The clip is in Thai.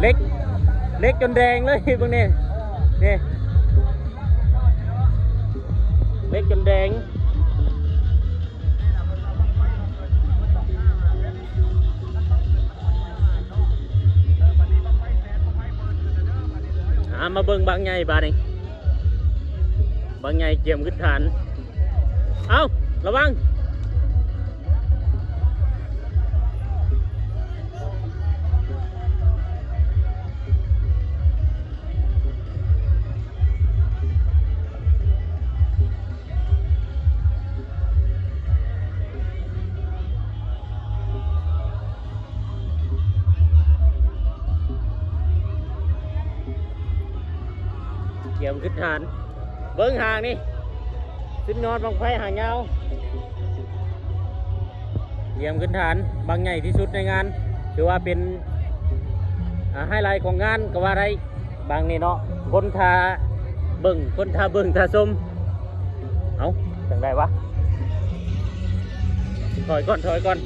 เล็กเล็กจนแดงเลยพวกนี้นี่เล็กจนแดงมาเบิ่งบางใหญ่บาดนี้บางใหญ่เกี่ยมขึ้นฐานเอาระวังเกี่ยมขึ้นฐานเบิ้งห่างนี่ขึ้นนอนบังไฟห่างยาวเกี่ยมขึ้นฐานบางใหญ่ที่สุดในงานถือว่าเป็นไฮไลท์ของงานก็ว่าไรบางนี่เนาะคนทาเบิ้งคนทาเบิ้งทาส้มเอาจังได้วะถอยก่อน